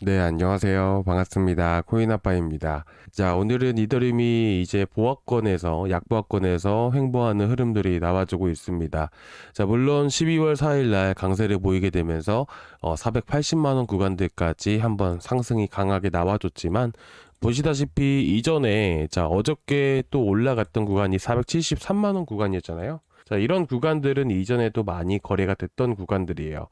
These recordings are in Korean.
네, 안녕하세요. 반갑습니다. 코인아빠입니다. 자, 오늘은 이더리움이 이제 보합권에서, 약보합권에서 횡보하는 흐름들이 나와주고 있습니다. 자, 물론 12월 4일 날 강세를 보이게 되면서 480만원 구간들까지 한번 상승이 강하게 나와줬지만, 보시다시피 이전에, 자, 어저께 또 올라갔던 구간이 473만원 구간이었잖아요. 자, 이런 구간들은 이전에도 많이 거래가 됐던 구간들이에요.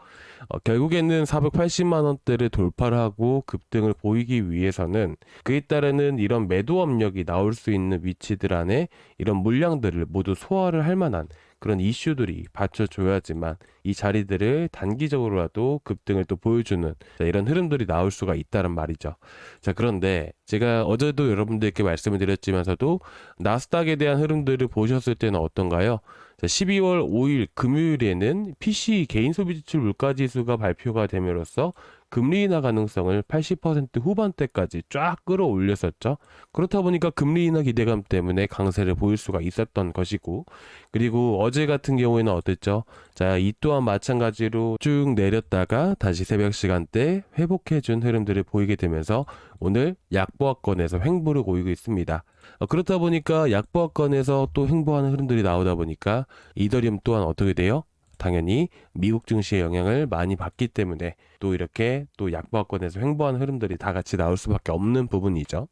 결국에는 480만 원대를 돌파를 하고 급등을 보이기 위해서는 그에 따르는 이런 매도 압력이 나올 수 있는 위치들 안에 이런 물량들을 모두 소화를 할 만한 그런 이슈들이 받쳐줘야지만 이 자리들을 단기적으로라도 급등을 또 보여주는 이런 흐름들이 나올 수가 있다는 말이죠. 자, 그런데 제가 어제도 여러분들께 말씀을 드렸지만서도 나스닥에 대한 흐름들을 보셨을 때는 어떤가요? 자, 12월 5일 금요일에는 PC 개인 소비 지출 물가 지수가 발표가 됨으로써 금리 인하 가능성을 80% 후반대까지 쫙 끌어올렸었죠. 그렇다 보니까 금리 인하 기대감 때문에 강세를 보일 수가 있었던 것이고, 그리고 어제 같은 경우에는 어땠죠? 자, 이 또한 마찬가지로 쭉 내렸다가 다시 새벽 시간대 회복해준 흐름들을 보이게 되면서 오늘 약보합권에서 횡보를 보이고 있습니다. 그렇다 보니까 약보합권에서 또 횡보하는 흐름들이 나오다 보니까 이더리움 또한 어떻게 돼요? 당연히 미국 증시의 영향을 많이 받기 때문에 또 이렇게 또 약보합권에서 횡보하는 흐름들이 다 같이 나올 수밖에 없는 부분이죠.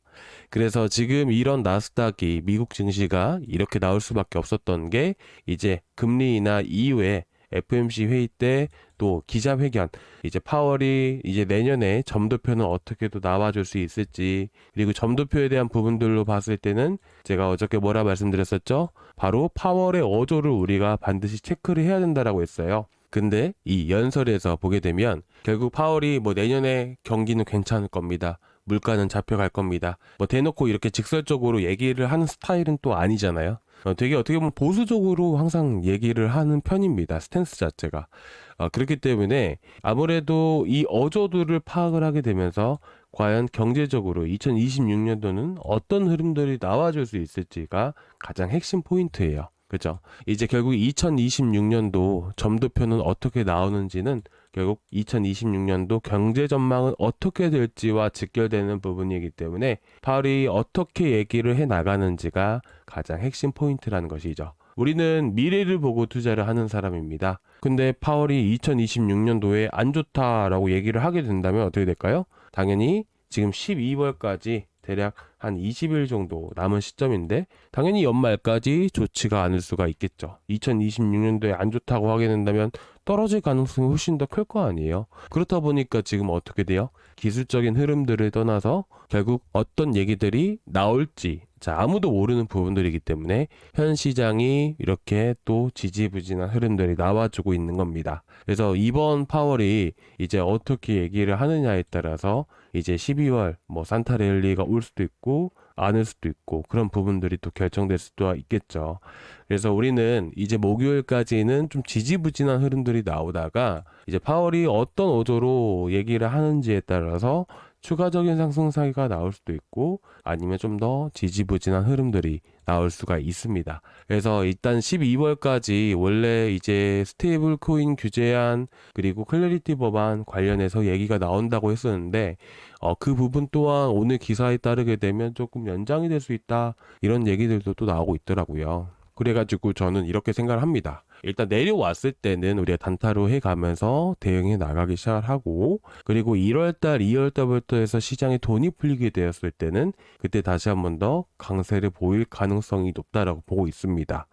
그래서 지금 이런 나스닥이 미국 증시가 이렇게 나올 수밖에 없었던 게 이제 금리 인하 이후에 FOMC 회의 때 또 기자회견, 이제 파월이 이제 내년에 점도표는 어떻게 또 나와줄 수 있을지, 그리고 점도표에 대한 부분들로 봤을 때는 제가 어저께 뭐라 말씀드렸었죠? 바로 파월의 어조를 우리가 반드시 체크를 해야 된다라고 했어요. 근데 이 연설에서 보게 되면 결국 파월이 뭐 내년에 경기는 괜찮을 겁니다. 물가는 잡혀갈 겁니다. 뭐 대놓고 이렇게 직설적으로 얘기를 하는 스타일은 또 아니잖아요. 되게 어떻게 보면 보수적으로 항상 얘기를 하는 편입니다. 스탠스 자체가. 그렇기 때문에 아무래도 이 어조들을 파악을 하게 되면서 과연 경제적으로 2026년도는 어떤 흐름들이 나와줄 수 있을지가 가장 핵심 포인트예요. 그죠? 이제 결국 2026년도 점도표는 어떻게 나오는지는 결국 2026년도 경제 전망은 어떻게 될지와 직결되는 부분이기 때문에 파월이 어떻게 얘기를 해 나가는지가 가장 핵심 포인트라는 것이죠. 우리는 미래를 보고 투자를 하는 사람입니다. 근데 파월이 2026년도에 안 좋다라고 얘기를 하게 된다면 어떻게 될까요? 당연히 지금 12월까지 대략 한 20일 정도 남은 시점인데 당연히 연말까지 좋지가 않을 수가 있겠죠. 2026년도에 안 좋다고 하게 된다면 떨어질 가능성이 훨씬 더 클 거 아니에요. 그렇다 보니까 지금 어떻게 돼요? 기술적인 흐름들을 떠나서 결국 어떤 얘기들이 나올지 자, 아무도 모르는 부분들이기 때문에 현 시장이 이렇게 또 지지부진한 흐름들이 나와주고 있는 겁니다. 그래서 이번 파월이 이제 어떻게 얘기를 하느냐에 따라서 이제 12월 뭐 산타 랠리가 올 수도 있고 않을 수도 있고 그런 부분들이 또 결정될 수도 있겠죠. 그래서 우리는 이제 목요일까지는 좀 지지부진한 흐름들이 나오다가 이제 파월이 어떤 어조로 얘기를 하는지에 따라서 추가적인 상승세가 나올 수도 있고 아니면 좀 더 지지부진한 흐름들이 나올 수가 있습니다. 그래서 일단 12월까지 원래 이제 스테이블 코인 규제안 그리고 클래리티 법안 관련해서 얘기가 나온다고 했었는데 그 부분 또한 오늘 기사에 따르게 되면 조금 연장이 될 수 있다 이런 얘기들도 또 나오고 있더라고요. 그래가지고 저는 이렇게 생각을 합니다. 일단 내려왔을 때는 우리가 단타로 해가면서 대응해 나가기 시작하고 그리고 1월달, 2월달부터 해서 시장에 돈이 풀리게 되었을 때는 그때 다시 한번 더 강세를 보일 가능성이 높다라고 보고 있습니다.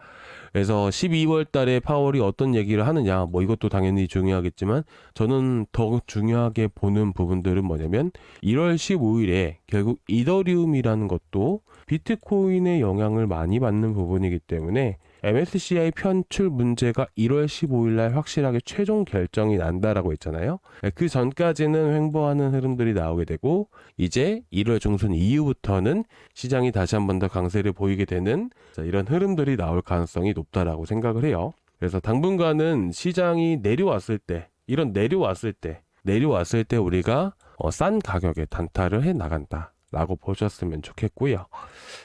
그래서 12월 달에 파월이 어떤 얘기를 하느냐, 뭐 이것도 당연히 중요하겠지만 저는 더 중요하게 보는 부분들은 뭐냐면 1월 15일에 결국 이더리움이라는 것도 비트코인의 영향을 많이 받는 부분이기 때문에 MSCI 편출 문제가 1월 15일 날 확실하게 최종 결정이 난다라고 했잖아요. 그 전까지는 횡보하는 흐름들이 나오게 되고 이제 1월 중순 이후부터는 시장이 다시 한번 더 강세를 보이게 되는 이런 흐름들이 나올 가능성이 높다라고 생각을 해요. 그래서 당분간은 시장이 내려왔을 때 이런 내려왔을 때 우리가 싼 가격에 단타를 해 나간다. 라고 보셨으면 좋겠고요.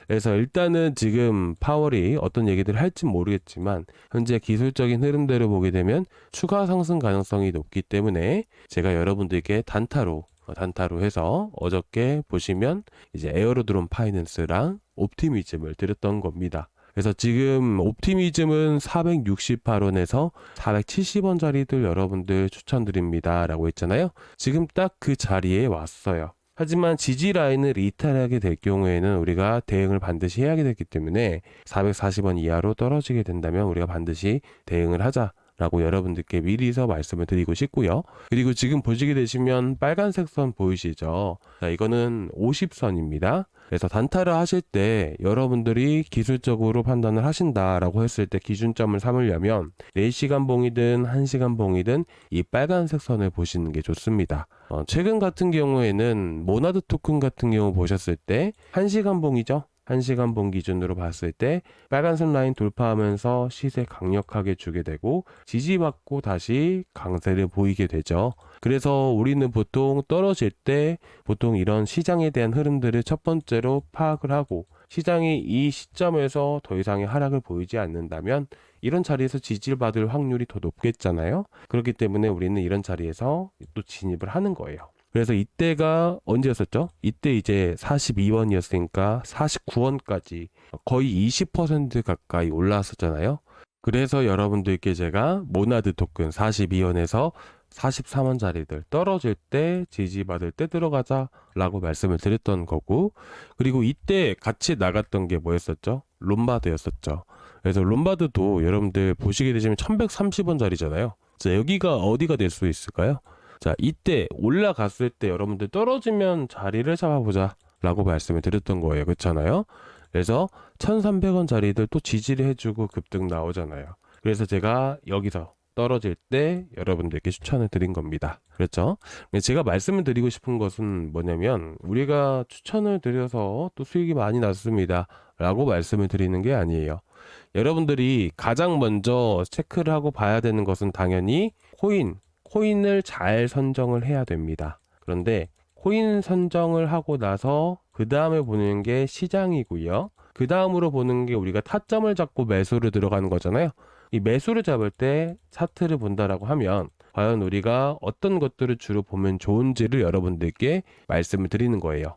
그래서 일단은 지금 파월이 어떤 얘기들을 할지 모르겠지만 현재 기술적인 흐름대로 보게 되면 추가 상승 가능성이 높기 때문에 제가 여러분들께 단타로 단타로 해서 어저께 보시면 이제 에어로드롬 파이낸스랑 옵티미즘을 드렸던 겁니다. 그래서 지금 옵티미즘은 468원에서 470원짜리들 여러분들 추천드립니다 라고 했잖아요. 지금 딱 그 자리에 왔어요. 하지만 지지 라인을 이탈하게 될 경우에는 우리가 대응을 반드시 해야 되기 때문에 440원 이하로 떨어지게 된다면 우리가 반드시 대응을 하자 라고 여러분들께 미리서 말씀을 드리고 싶고요. 그리고 지금 보시게 되시면 빨간색 선 보이시죠? 자, 이거는 50선입니다. 그래서 단타를 하실 때 여러분들이 기술적으로 판단을 하신다라고 했을 때 기준점을 삼으려면 4시간 봉이든 1시간 봉이든 이 빨간색 선을 보시는 게 좋습니다. 최근 같은 경우에는 모나드 토큰 같은 경우 보셨을 때 1시간 봉이죠. 1시간 봉 기준으로 봤을 때 빨간색 라인 돌파하면서 시세 강력하게 주게 되고 지지받고 다시 강세를 보이게 되죠. 그래서 우리는 보통 떨어질 때 보통 이런 시장에 대한 흐름들을 첫 번째로 파악을 하고 시장이 이 시점에서 더 이상의 하락을 보이지 않는다면 이런 자리에서 지지를 받을 확률이 더 높겠잖아요. 그렇기 때문에 우리는 이런 자리에서 또 진입을 하는 거예요. 그래서 이때가 언제였었죠? 이때 이제 42원이었으니까 49원까지 거의 20% 가까이 올라왔었잖아요. 그래서 여러분들께 제가 모나드 토큰 42원에서 43원짜리들 떨어질 때 지지받을 때 들어가자 라고 말씀을 드렸던 거고, 그리고 이때 같이 나갔던 게 뭐였었죠? 롬바드였었죠. 그래서 롬바드도 여러분들 보시게 되시면 1130원짜리잖아요. 자, 여기가 어디가 될 수 있을까요? 자, 이때 올라갔을 때 여러분들 떨어지면 자리를 잡아보자 라고 말씀을 드렸던 거예요. 그렇잖아요. 그래서 1300원짜리들 또 지지를 해주고 급등 나오잖아요. 그래서 제가 여기서 떨어질 때 여러분들께 추천을 드린 겁니다. 그렇죠? 제가 말씀을 드리고 싶은 것은 뭐냐면 우리가 추천을 드려서 또 수익이 많이 났습니다 라고 말씀을 드리는 게 아니에요. 여러분들이 가장 먼저 체크를 하고 봐야 되는 것은 당연히 코인을 잘 선정을 해야 됩니다. 그런데 코인 선정을 하고 나서 그 다음에 보는 게 시장이고요. 그 다음으로 보는 게 우리가 타점을 잡고 매수를 들어가는 거잖아요. 이 매수를 잡을 때 차트를 본다라고 하면 과연 우리가 어떤 것들을 주로 보면 좋은지를 여러분들께 말씀을 드리는 거예요.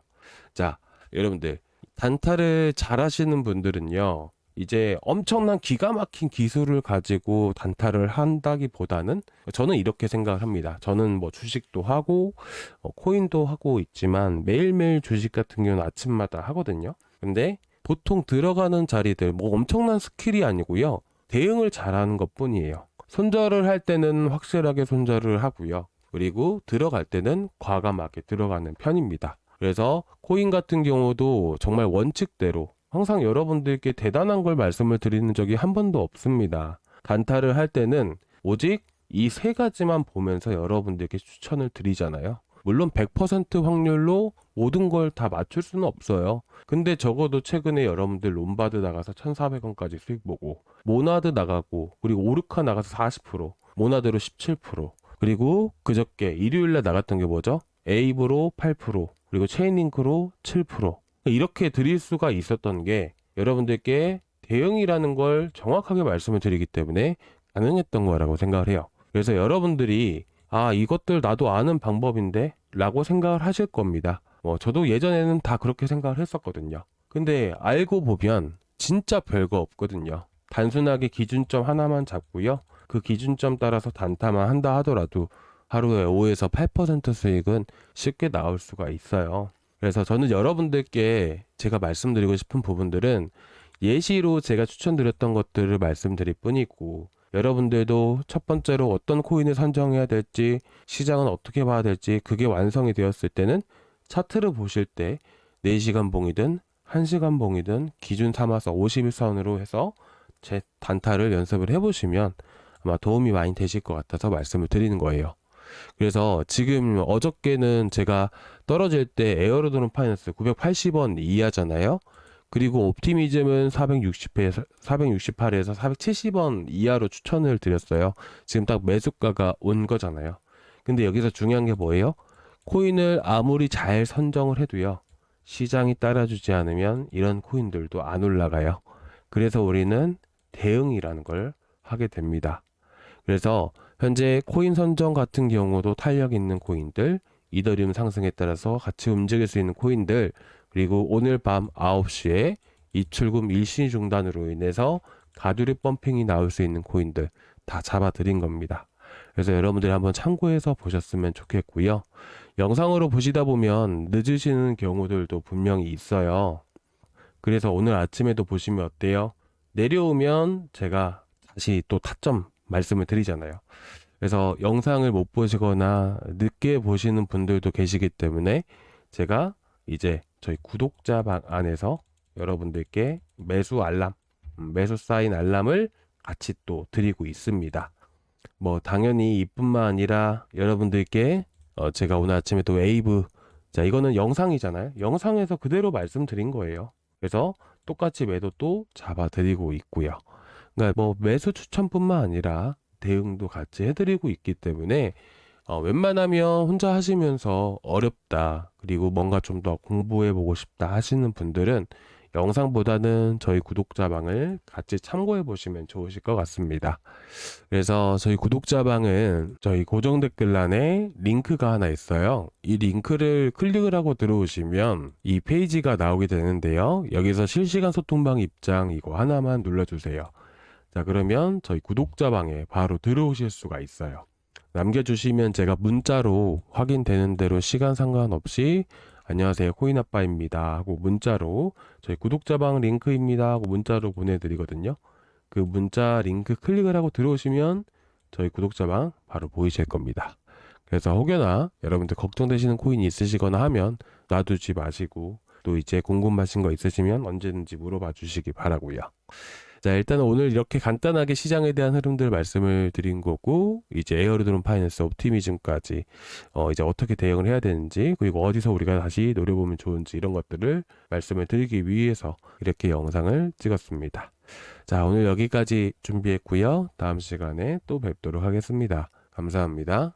자, 여러분들 단타를 잘 하시는 분들은요. 이제 엄청난 기가 막힌 기술을 가지고 단타를 한다기보다는 저는 이렇게 생각을 합니다. 저는 뭐 주식도 하고 코인도 하고 있지만 매일매일 주식 같은 경우는 아침마다 하거든요. 근데 보통 들어가는 자리들 뭐 엄청난 스킬이 아니고요. 대응을 잘하는 것뿐이에요. 손절을 할 때는 확실하게 손절을 하고요. 그리고 들어갈 때는 과감하게 들어가는 편입니다. 그래서 코인 같은 경우도 정말 원칙대로 항상 여러분들께 대단한 걸 말씀을 드리는 적이 한 번도 없습니다. 단타를 할 때는 오직 이 세 가지만 보면서 여러분들께 추천을 드리잖아요. 물론 100% 확률로 모든 걸 다 맞출 수는 없어요. 근데 적어도 최근에 여러분들 롬바드 나가서 1,400원까지 수익 보고 모나드 나가고 그리고 오르카 나가서 40%, 모나드로 17%, 그리고 그저께 일요일날 나갔던 게 뭐죠? 에이브로 8%, 그리고 체인링크로 7%. 이렇게 드릴 수가 있었던 게 여러분들께 대응이라는 걸 정확하게 말씀을 드리기 때문에 가능했던 거라고 생각을 해요. 그래서 여러분들이 이것들 나도 아는 방법인데 라고 생각을 하실 겁니다. 저도 예전에는 다 그렇게 생각을 했었거든요. 근데 알고 보면 진짜 별거 없거든요. 단순하게 기준점 하나만 잡고요. 그 기준점 따라서 단타만 한다 하더라도 하루에 5에서 8% 수익은 쉽게 나올 수가 있어요. 그래서 저는 여러분들께 제가 말씀드리고 싶은 부분들은 예시로 제가 추천드렸던 것들을 말씀드릴 뿐이고, 여러분들도 첫 번째로 어떤 코인을 선정해야 될지, 시장은 어떻게 봐야 될지 그게 완성이 되었을 때는 차트를 보실 때 4시간 봉이든 1시간 봉이든 기준 삼아서 51선으로 해서 제 단타를 연습을 해보시면 아마 도움이 많이 되실 것 같아서 말씀을 드리는 거예요. 그래서 지금 어저께는 제가 떨어질 때 에어로드롬 파이낸스 980원 이하잖아요. 그리고 옵티미즘은 468에서 470원 이하로 추천을 드렸어요. 지금 딱 매수가가 온 거잖아요. 근데 여기서 중요한 게 뭐예요? 코인을 아무리 잘 선정을 해도요. 시장이 따라주지 않으면 이런 코인들도 안 올라가요. 그래서 우리는 대응이라는 걸 하게 됩니다. 그래서 현재 코인 선정 같은 경우도 탄력 있는 코인들, 이더리움 상승에 따라서 같이 움직일 수 있는 코인들, 그리고 오늘 밤 9시에 입출금 일시 중단으로 인해서 가두리 펌핑이 나올 수 있는 코인들 다 잡아드린 겁니다. 그래서 여러분들이 한번 참고해서 보셨으면 좋겠고요. 영상으로 보시다 보면 늦으시는 경우들도 분명히 있어요. 그래서 오늘 아침에도 보시면 어때요? 내려오면 제가 다시 또 타점 말씀을 드리잖아요. 그래서 영상을 못 보시거나 늦게 보시는 분들도 계시기 때문에 제가 이제 저희 구독자 방 안에서 여러분들께 매수 알람, 매수 사인 알람을 같이 또 드리고 있습니다. 뭐 당연히 이뿐만 아니라 여러분들께 제가 오늘 아침에 또 웨이브, 자 이거는 영상이잖아요. 영상에서 그대로 말씀드린 거예요. 그래서 똑같이 매도도 잡아드리고 있고요. 그러니까 뭐 매수 추천뿐만 아니라 대응도 같이 해드리고 있기 때문에 웬만하면 혼자 하시면서 어렵다, 그리고 뭔가 좀 더 공부해보고 싶다 하시는 분들은 영상보다는 저희 구독자방을 같이 참고해 보시면 좋으실 것 같습니다. 그래서 저희 구독자방은 저희 고정 댓글란에 링크가 하나 있어요. 이 링크를 클릭을 하고 들어오시면 이 페이지가 나오게 되는데요. 여기서 실시간 소통방 입장 이거 하나만 눌러주세요. 자, 그러면 저희 구독자방에 바로 들어오실 수가 있어요. 남겨주시면 제가 문자로 확인되는 대로 시간 상관없이 안녕하세요 코인아빠입니다 하고 문자로, 저희 구독자방 링크입니다 하고 문자로 보내드리거든요. 그 문자 링크 클릭을 하고 들어오시면 저희 구독자방 바로 보이실 겁니다. 그래서 혹여나 여러분들 걱정되시는 코인이 있으시거나 하면 놔두지 마시고, 또 이제 궁금하신 거 있으시면 언제든지 물어봐 주시기 바라고요. 자, 일단 오늘 이렇게 간단하게 시장에 대한 흐름들 말씀을 드린 거고, 이제 에어드론 파이낸스 옵티미즘까지 이제 어떻게 대응을 해야 되는지, 그리고 어디서 우리가 다시 노려보면 좋은지 이런 것들을 말씀을 드리기 위해서 이렇게 영상을 찍었습니다. 자, 오늘 여기까지 준비했고요. 다음 시간에 또 뵙도록 하겠습니다. 감사합니다.